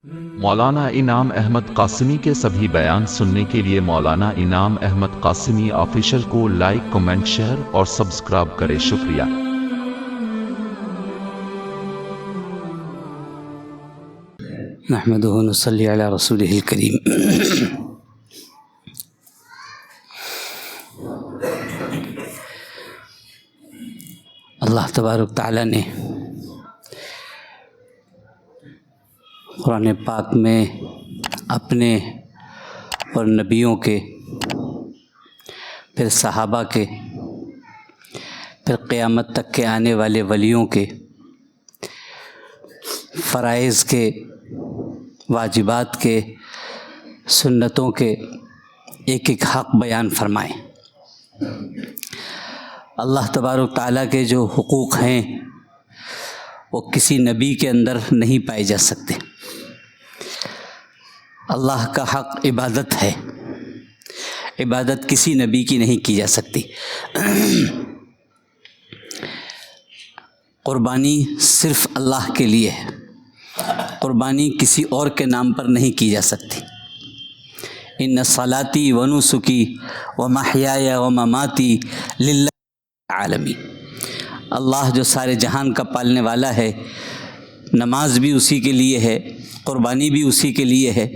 مولانا انعام احمد قاسمی کے سبھی بیان سننے کے لیے مولانا انعام احمد قاسمی آفیشل کو لائک، کمنٹ، شیئر اور سبسکرائب کریں۔ شکریہ۔ نحمدہ و نصلی علی رسولہ الکریم۔ اللہ تبارک تعالیٰ نے قرآن پاک میں اپنے اور نبیوں کے، پھر صحابہ کے، پھر قیامت تک کے آنے والے ولیوں کے فرائض کے، واجبات کے، سنتوں کے ایک ایک حق بیان فرمائے۔ اللہ تبارک تعالیٰ کے جو حقوق ہیں وہ کسی نبی کے اندر نہیں پائے جا سکتے۔ اللہ کا حق عبادت ہے، عبادت کسی نبی کی نہیں کی جا سکتی۔ قربانی صرف اللہ کے لیے ہے، قربانی کسی اور کے نام پر نہیں کی جا سکتی۔ ان صلاتی و نسکی و محیای و مماتی للہ العالمین۔ اللہ جو سارے جہان کا پالنے والا ہے، نماز بھی اسی کے لیے ہے، قربانی بھی اسی کے لیے ہے۔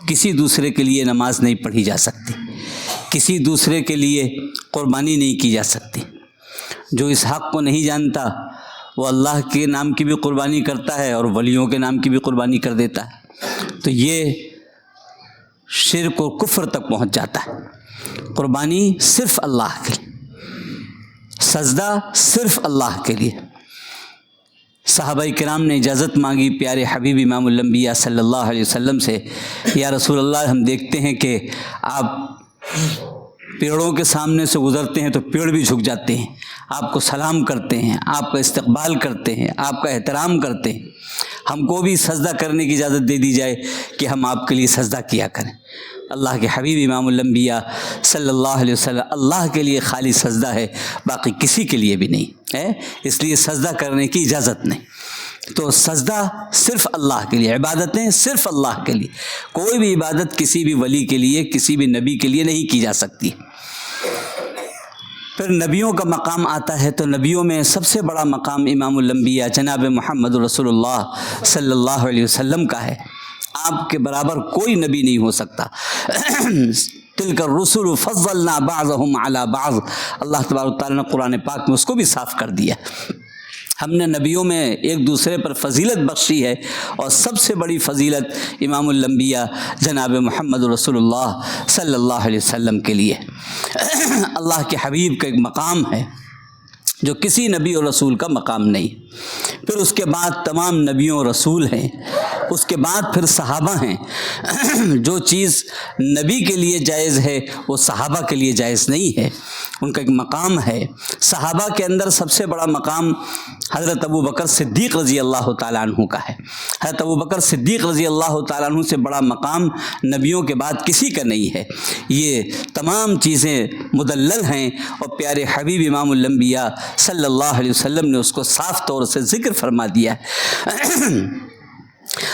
کسی دوسرے کے لیے نماز نہیں پڑھی جا سکتی، کسی دوسرے کے لیے قربانی نہیں کی جا سکتی۔ جو اس حق کو نہیں جانتا وہ اللہ کے نام کی بھی قربانی کرتا ہے اور ولیوں کے نام کی بھی قربانی کر دیتا ہے، تو یہ شرک و کفر تک پہنچ جاتا ہے۔ قربانی صرف اللہ کے لیے، سجدہ صرف اللہ کے لیے۔ صحابہ کرام نے اجازت مانگی پیارے حبیب امام الانبیاء صلی اللہ علیہ وسلم سے، یا رسول اللہ ہم دیکھتے ہیں کہ آپ پیڑوں کے سامنے سے گزرتے ہیں تو پیڑ بھی جھک جاتے ہیں، آپ کو سلام کرتے ہیں، آپ کا استقبال کرتے ہیں، آپ کا احترام کرتے ہیں۔ ہم کو بھی سجدہ کرنے کی اجازت دے دی جائے کہ ہم آپ کے لیے سجدہ کیا کریں۔ اللہ کے حبیب امام الانبیاء صلی اللہ علیہ وسلم اللہ کے لیے خالی سجدہ ہے، باقی کسی کے لیے بھی نہیں ہے، اس لیے سجدہ کرنے کی اجازت نہیں۔ تو سجدہ صرف اللہ کے لیے، عبادتیں صرف اللہ کے لیے، کوئی بھی عبادت کسی بھی ولی کے لیے، کسی بھی نبی کے لیے نہیں کی جا سکتی۔ پھر نبیوں کا مقام آتا ہے تو نبیوں میں سب سے بڑا مقام امام الانبیاء جناب محمد رسول اللہ صلی اللہ علیہ وسلم کا ہے۔ آپ کے برابر کوئی نبی نہیں ہو سکتا۔ تلک الرسل فضلنا بعضهم علی بعض، اللہ تبارک تعالیٰ نے قرآن پاک میں اس کو بھی صاف کر دیا۔ ہم نے نبیوں میں ایک دوسرے پر فضیلت بخشی ہے، اور سب سے بڑی فضیلت امام الانبیاء جناب محمد رسول اللہ صلی اللہ علیہ وسلم کے لیے۔ اللہ کے حبیب کا ایک مقام ہے جو کسی نبی اور رسول کا مقام نہیں۔ پھر اس کے بعد تمام نبیوں اور رسول ہیں، اس کے بعد پھر صحابہ ہیں۔ جو چیز نبی کے لیے جائز ہے وہ صحابہ کے لیے جائز نہیں ہے، ان کا ایک مقام ہے۔ صحابہ کے اندر سب سے بڑا مقام حضرت ابو بکر صدیق رضی اللہ تعالیٰ عنہ کا ہے۔ حضرت ابو بکر صدیق رضی اللہ تعالیٰ عنہ سے بڑا مقام نبیوں کے بعد کسی کا نہیں ہے۔ یہ تمام چیزیں مدلل ہیں، اور پیارے حبیب امام الانبیاء صلی اللہ علیہ وسلم نے اس کو صاف طور سے ذکر فرما دیا ہے۔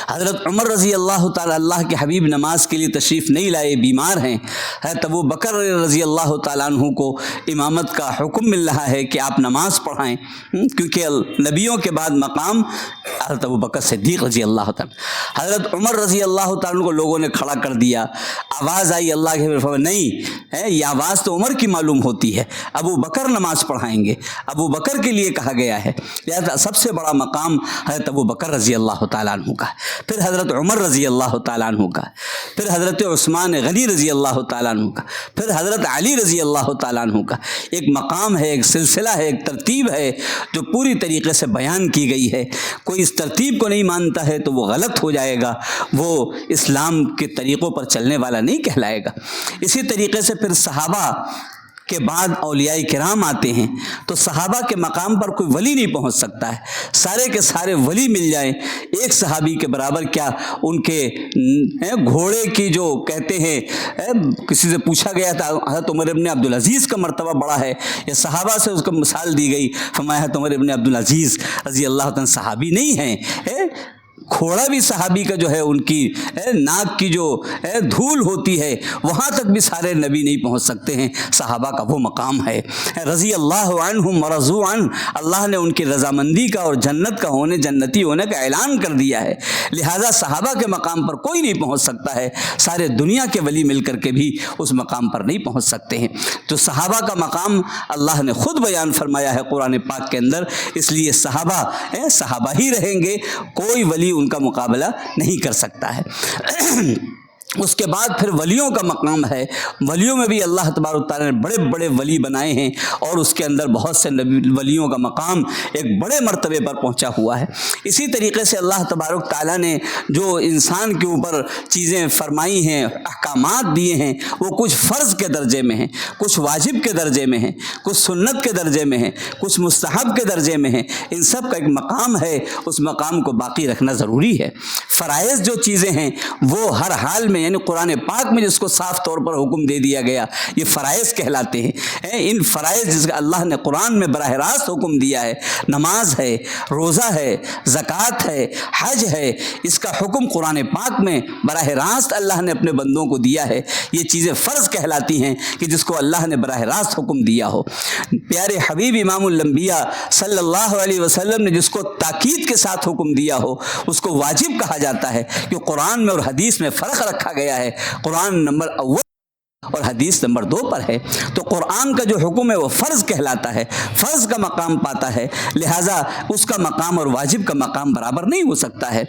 حضرت عمر رضی اللہ تعالیٰ، اللہ کے حبیب نماز کے لیے تشریف نہیں لائے، بیمار ہیں۔ حضرت ابو بکر رضی اللہ تعالیٰ عنہ کو امامت کا حکم مل رہا ہے کہ آپ نماز پڑھائیں، کیونکہ نبیوں کے بعد مقام حضرت ابو بکر صدیق رضی اللہ تعالیٰ۔ حضرت عمر رضی اللہ تعالیٰ عنہ کو لوگوں نے کھڑا کر دیا، آواز آئی، اللہ کے حبیب فرمایا نہیں ہے، یہ آواز تو عمر کی معلوم ہوتی ہے، ابو بکر نماز پڑھائیں گے، ابو بکر کے لیے کہا گیا ہے۔ لہذا سب سے بڑا مقام حضرت ابو بکر رضی اللہ تعالیٰ عنہ کا، پھر حضرت عمر رضی اللہ تعالیٰ عنہ کا، پھر حضرت عثمان غنی رضی اللہ تعالیٰ عنہ کا، پھر حضرت علی رضی اللہ تعالیٰ عنہ کا۔ ایک مقام ہے، ایک سلسلہ ہے، ایک ترتیب ہے جو پوری طریقے سے بیان کی گئی ہے۔ کوئی اس ترتیب کو نہیں مانتا ہے تو وہ غلط ہو جائے گا، وہ اسلام کے طریقوں پر چلنے والا نہیں کہلائے گا۔ اسی طریقے سے پھر صحابہ کے بعد اولیاء کرام آتے ہیں، تو صحابہ کے مقام پر کوئی ولی نہیں پہنچ سکتا ہے۔ سارے کے سارے ولی مل جائیں ایک صحابی کے برابر، کیا ان کے گھوڑے کی جو کہتے ہیں، کسی سے پوچھا گیا تھا حضرت عمر ابن عبدالعزیز کا مرتبہ بڑا ہے یا صحابہ سے اس کو مثال دی گئی، فرمایا حضرت عمر ابن عبدالعزیز رضی اللہ عنہ صحابی نہیں ہیں، घोड़ा भी सहाबी का जो है उनकी नाक की जो धूल होती है वहाँ तक भी सारे नबी नहीं पहुँच सकते हैं। सहाबा का वो मकाम है। रज़ी अल्लाह अन्हुम व रज़ू अन, अल्लाह ने उनकी रज़ामंदी का और जन्नत का होने, जन्नती होने का ऐलान कर दिया है। लिहाजा सहाबा के मकाम पर कोई नहीं पहुँच सकता है, सारे दुनिया के वली मिल कर के भी उस मकाम पर नहीं पहुँच सकते हैं। तो सहाबा का मकाम अल्लाह ने खुद बयान फरमाया है कुरान पाक के अंदर, इसलिए सहाबा ही रहेंगे, कोई वली उनका मुकाबला नहीं कर सकता है। उसके बाद फिर वलियों का मकाम है। वलियों में भी अल्लाह तबारक तआला ने बड़े बड़े वली बनाए हैं और उसके अंदर बहुत से वलियों का मकाम एक बड़े मर्तबे पर पहुंचा हुआ है। इसी तरीके से अल्लाह तबारक तआला ने जो इंसान के ऊपर चीज़ें फरमाई हैं, अहकामात दिए हैं, वो कुछ फ़र्ज़ के दर्जे में हैं, कुछ वाजिब के दर्जे में हैं, कुछ सुन्नत के दर्जे में हैं, कुछ मुस्तहब के दर्जे में हैं। इन सब का एक मकाम है, उस मकाम को बाकी रखना ज़रूरी है। फ़राइज़ जो चीज़ें हैं वो हर हाल में, यानी कुरान पाक में जिसको साफ तौर पर हुक्म दे दिया गया, ये फ़राइज़ कहलाते हैं। इन फ़राइज़ जिसका अल्लाह ने कुरान में बराह रास्त हुक्म दिया है, नमाज है, रोज़ा है, ज़कात है, हज है, इसका हुक्म कुरान पाक में बराह रास्त अल्लाह ने अपने बंदों को दिया है। ये चीज़ें फ़र्ज़ कहलाती हैं कि जिसको अल्लाह ने बराह रास्त हुक्म दिया हो। प्यारे हबीब इमामुल अंबिया सल्लल्लाहु अलैहि वसल्लम ने जिसको ताकीद के साथ हुक्म दिया हो उसको वाजिब कहा जाता है, कि कुरान में और हदीस में फ़र्क रखा गया है। कुरान नंबर अव्वल और हदीस नंबर 2 पर है। तो कुरान का जो हुक्म है वो फ़र्ज़ कहलाता है, फ़र्ज़ का मकाम पाता है। लिहाजा उसका मकाम और वाजिब का मकाम बराबर नहीं हो सकता है।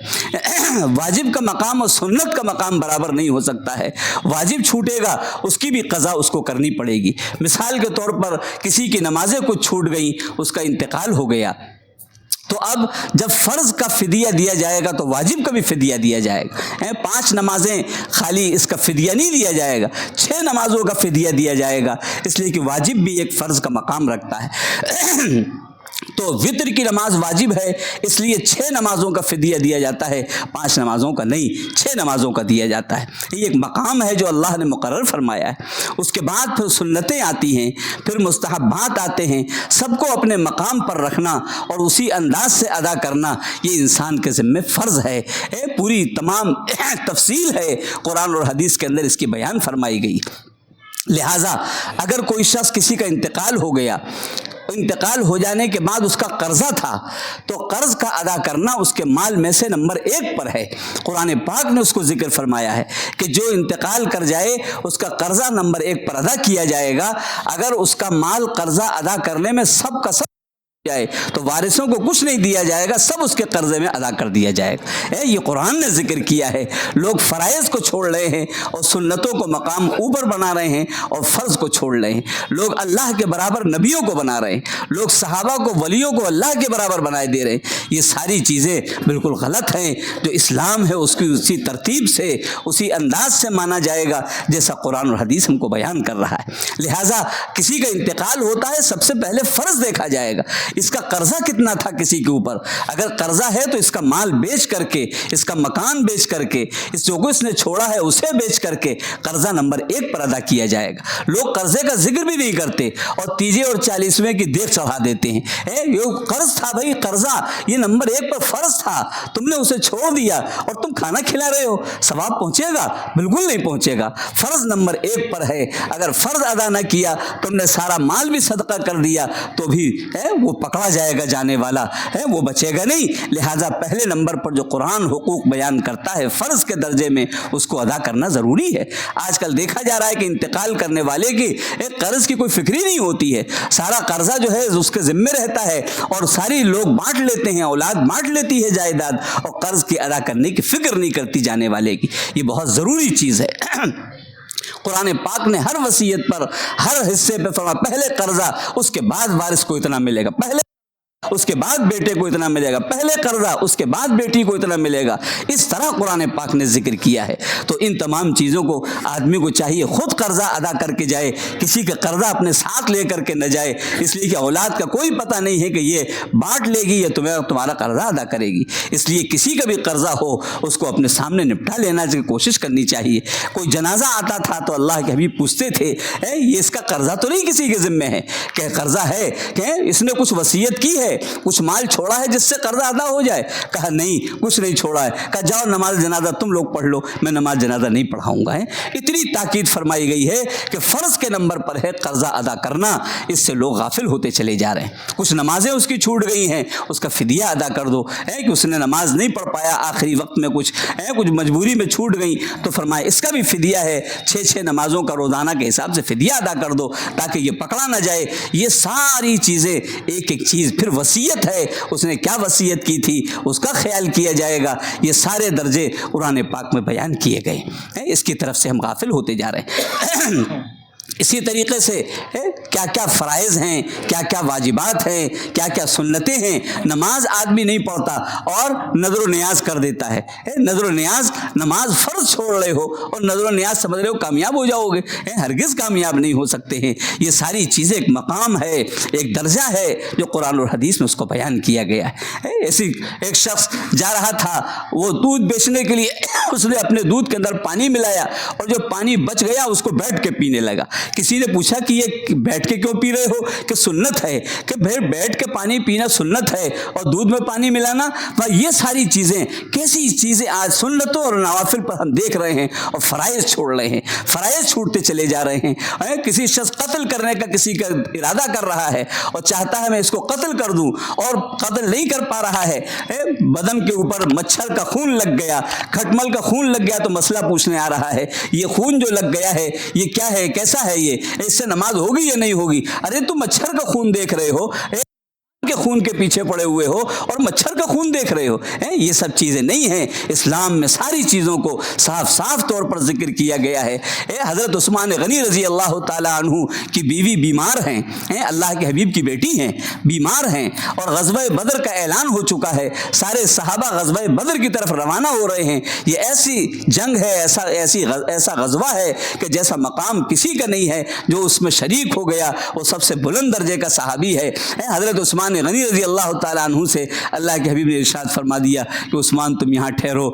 वाजिब का मकाम और सुन्नत का मकाम बराबर नहीं हो सकता है। वाजिब छूटेगा उसकी भी क़ज़ा उसको करनी पड़ेगी। मिसाल के तौर पर किसी की नमाज़ें कुछ छूट गई, उसका इंतकाल हो गया, तो अब जब फ़र्ज़ का फ़िदिया दिया जाएगा तो वाजिब का भी फ़िदिया दिया जाएगा। 5 नमाजें खाली इसका फ़िदिया नहीं दिया जाएगा, 6 नमाज़ों का फ़िदिया दिया जाएगा, इसलिए कि वाजिब भी एक फ़र्ज़ का मकाम रखता है। तो वित्र की नमाज वाजिब है, इसलिए 6 नमाज़ों का फ़िदिया दिया जाता है, 5 नमाज़ों का नहीं, 6 नमाज़ों का दिया जाता है। ये एक मकाम है जो अल्लाह ने मुकर्रर फरमाया है। उसके बाद फिर सुन्नतें आती हैं, फिर मुस्तहब्बात आते हैं। सबको अपने मकाम पर रखना और उसी अंदाज से अदा करना ये इंसान के ज़िम्मे फ़र्ज़ है। पूरी तमाम तफसील है कुरान और हदीस के अंदर इसकी बयान फरमाई गई। लिहाजा अगर कोई शख्स किसी का इंतकाल हो गया, इंतकाल हो जाने के बाद उसका कर्जा था, तो कर्ज का अदा करना उसके माल में से नंबर 1 पर है। कुरान पाक ने उसको जिक्र फरमाया है कि जो इंतकाल कर जाए उसका कर्जा नंबर 1 पर अदा किया जाएगा। अगर उसका माल कर्जा अदा करने में सब का सब जाए तो वारिसों को कुछ नहीं दिया जाएगा, सब उसके कर्जे में अदा कर दिया जाएगा। ये कुरान ने जिक्र किया है। लोग फ़राइज़ को छोड़ रहे हैं और सुन्नतों को मकाम ऊपर बना रहे हैं और फ़र्ज़ को छोड़ रहे हैं। लोग अल्लाह के बराबर नबियों को बना रहे हैं, लोग सहाबा को, वलियों को अल्लाह के बराबर बनाए दे रहे हैं। ये सारी चीज़ें बिल्कुल गलत हैं। जो इस्लाम है उसकी उसी तरतीब से, उसी अंदाज से माना जाएगा जैसा कुरान और हदीस हमको बयान कर रहा है। लिहाजा किसी का इंतकाल होता है, सबसे पहले फ़र्ज़ देखा जाएगा, इसका कर्जा कितना था किसी के ऊपर। अगर कर्जा है तो इसका माल बेच करके, इसका मकान बेच करके, इस जो कुछ इसने छोड़ा है उसे बेच करके कर्जा नंबर 1 पर अदा किया जाएगा। लोग कर्जे का जिक्र भी नहीं करते और 30 और 40वें की देख चढ़ा देते हैं। ये कर्ज था भाई, कर्जा ये नंबर 1 पर फ़र्ज था, तुमने उसे छोड़ दिया और तुम खाना खिला रहे हो, सवाब पहुंचेगा? बिल्कुल नहीं पहुंचेगा। फ़र्ज नंबर 1 पर है। अगर फ़र्ज अदा न किया, तुमने सारा माल भी सदका कर दिया तो भी वो पकड़ा जाएगा, जाने वाला है, वो बचेगा नहीं। लिहाजा पहले नंबर पर जो कुरान हुकूक बयान करता है फ़र्ज़ के दर्जे में, उसको अदा करना ज़रूरी है। आजकल देखा जा रहा है कि इंतकाल करने वाले की कर्ज़ की कोई फिक्र ही नहीं होती है, सारा कर्जा जो है उसके ज़िम्मे रहता है और सारी लोग बांट लेते हैं, औलाद बांट लेती है जायदाद, और कर्ज़ की अदा करने की फ़िक्र नहीं करती जाने वाले की। ये बहुत ज़रूरी चीज़ है। कुरान पाक ने हर वसीयत पर, हर हिस्से पे फरमा, पहले कर्जा, उसके बाद वारिस को इतना मिलेगा, पहले उसके बाद बेटे को इतना मिलेगा, पहले कर्जा उसके बाद बेटी को इतना मिलेगा। इस तरह कुरान पाक ने जिक्र किया है। तो इन तमाम चीज़ों को आदमी को चाहिए खुद कर्जा अदा करके जाए, किसी का कर्जा अपने साथ लेकर के न जाए, इसलिए कि औलाद का कोई पता नहीं है कि ये बांट लेगी या तुम्हारा कर्जा अदा करेगी। इसलिए किसी का भी कर्जा हो उसको अपने सामने निपटा लेना की कोशिश करनी चाहिए। कोई जनाजा आता था तो अल्लाह के हबीब पूछते थे, ये इसका कर्जा तो नहीं किसी के ज़िम्मे है? क्या कर्जा है? क्या इसने कुछ वसीयत की है? कुछ माल छोड़ा है जिससे कर्जा अदा हो जाए? कहा नहीं, कुछ नहीं छोड़ा है। कहा जाओ नमाज जनाजा तुम लोग पढ़ लो, मैं नमाज जनाजा नहीं पढ़ाऊंगा। है इतनी ताकीद फरमाई गई है कि फ़र्ज़ के नंबर पर है कर्जा अदा करना, इससे लोग गाफिल होते चले जा रहे हैं। कुछ नमाजें उसकी छूट गई हैं, उसका फिदिया अदा कर दो। है कि उसने नमाज नहीं पढ़ पाया आखिरी वक्त में, कुछ मजबूरी में छूट गई, तो फरमाया इसका भी फिदिया है, 6 नमाजों का रोज़ाना के हिसाब से फिदिया अदा कर दो ताकि ये पकड़ा ना जाए। ये सारी चीज़ें एक एक चीज़, फिर वसीयत है, उसने क्या वसीयत की थी उसका ख्याल किया जाएगा। ये सारे दर्जे कुरान पाक में बयान किए गए हैं, इसकी तरफ से हम गाफिल होते जा रहे हैं। इसी तरीके से क्या क्या फ़राइज़ हैं, क्या क्या वाजिबात हैं, क्या क्या सुन्नतें हैं। नमाज आदमी नहीं पढ़ता और नज़र नियाज कर देता है। नज़र नियाज, नमाज फ़र्ज छोड़ रहे हो और नज़र नियाज समझ रहे हो कामयाब हो जाओगे, हरगिज़ कामयाब नहीं हो सकते हैं। ये सारी चीज़ें एक मकाम है, एक दर्जा है जो कुरान और हदीस में उसको बयान किया गया है। ऐसी एक शख्स जा रहा था, वो दूध बेचने के लिए उसने अपने दूध के अंदर पानी मिलाया और जो पानी बच गया उसको बैठ के पीने लगा। किसी ने पूछा कि ये बैठ के क्यों पी रहे हो? कि सुन्नत है, कि भाई बैठ के पानी पीना सुन्नत है और दूध में पानी मिलाना। ये सारी चीज़ें, कैसी चीज़ें आज सुन्नतों और नवाफिल पर हम देख रहे हैं और फ़राइज़ छोड़ रहे हैं, फ़राइज़ छूटते चले जा रहे हैं। किसी शख्स कत्ल करने का किसी का इरादा कर रहा है और चाहता है मैं इसको कत्ल कर दूं और कत्ल नहीं कर पा रहा है। बदन के ऊपर मच्छर का खून लग गया, खटमल का खून लग गया, तो मसला पूछने आ रहा है ये खून जो लग गया है ये क्या है, कैसा है, ये इससे नमाज होगी या नहीं होगी? अरे तुम मच्छर का खून देख रहे हो, के खून के पीछे पड़े हुए हो और मच्छर का खून देख रहे हो। ये सब चीज़ें नहीं हैं। इस्लाम में सारी चीज़ों को साफ साफ तौर पर जिक्र किया गया है। हज़रत उस्मान गनी रज़ी अल्लाह ताला अन्हु की बीवी बीमार हैं, अल्लाह के हबीब की बेटी हैं, बीमार हैं और ग़ज़वा बदर का ऐलान हो चुका है। सारे सहाबा ग़ज़वा बदर की तरफ रवाना हो रहे हैं। ये ऐसी जंग है, ऐसा ग़ज़वा है कि जैसा मकाम किसी का नहीं है। जो उसमें शरीक हो गया वो सबसे बुलंद दर्जे का सहाबी है। हज़रत उस्मान गनी रज़ी अल्लाह ताला अन्हु से अल्लाह के हबीब ने इरशाद फरमा दिया कि उस्मान तुम यहाँ ठहरो,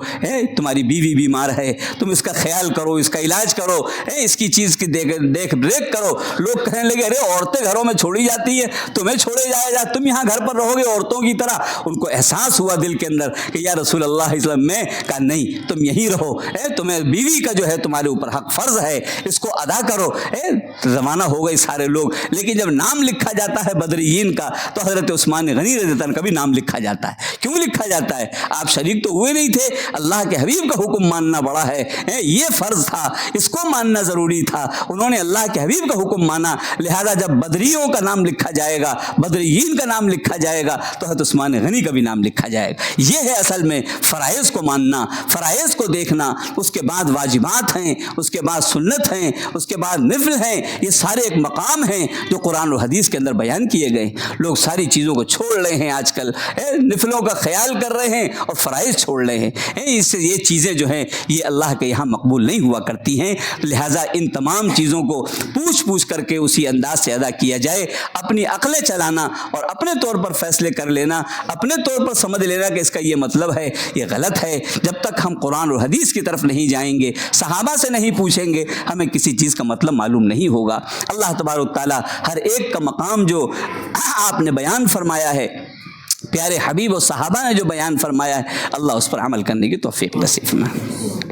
तुम्हारी बीवी बीमार है, तुम इसका ख्याल करो, इसका इलाज करो, इसकी चीज़ की देख रेख करो। लोग कहने लगे अरे औरतें घरों में छोड़ी जाती है, तुम्हें छोड़े जाएगा, तुम यहाँ घर पर रहोगे औरतों की तरह। उनको एहसास हुआ दिल के अंदर कि या रसूल अल्लाह इस्लाम में कहा नहीं, तुम यहीं रहो, तुम्हें बीवी का जो है तुम्हारे ऊपर हक फ़र्ज है, इसको अदा करो। रवाना हो गए सारे लोग। लेकिन जब नाम लिखा जाता है बदरीन का तो हज़रत उस्मान गनी रज़ी अल्लाह का भी नाम लिखा जाता है। क्यों लिखा जाता है? आप शरीक तो हुए नहीं थे, अल्लाह के हबीब का हुक्म मानना बड़ा है, ये फ़र्ज था, इसको मानना ज़रूरी था। उन्होंने अल्लाह के हबीब का हुक्म माना, लिहाजा जब बदरियों का नाम लिखा जाएगा, बदरीन का नाम लिखा जाएगा तो हज़रत उस्मान गनी का भी नाम लिखा जाएगा। ये है असल में फ़राइज़ को मानना, फ़राइज़ को देखना। उसके बाद वाजिबात हैं, उसके बाद सुन्नत हैं, उसके बाद निफ़ल हैं। ये सारे एक मकाम हैं जो कुरान और हदीस के अंदर बयान किए गए। लोग सारी चीज़ों को छोड़ रहे हैं आजकल, निफलों का ख्याल कर रहे हैं और फ़राइज़ छोड़ रहे हैं। इससे ये चीज़ें जो हैं ये अल्लाह के यहाँ मकबूल नहीं हुआ करती हैं। लिहाजा इन तमाम चीज़ों को पूछ पूछ करके उसी अंदाज से अदा किया जाए। अपनी अक्लें चलाना और अपने तौर पर फैसले कर लेना, अपने तौर पर समझ लेना कि इसका ये मतलब है, ये गलत है। जब तक हम कुरान और हदीस की तरफ नहीं जाएंगे, सहाबा से नहीं पूछेंगे, हमें किसी चीज़ का मतलब मालूम नहीं होगा। अल्लाह तबारक तआला हर एक का मकाम जो आपने बयान फरमाया है, प्यारे हबीब और सहाबा ने जो बयान फरमाया है, अल्लाह उस पर अमल करने की तौफीक नसीब फरमाए।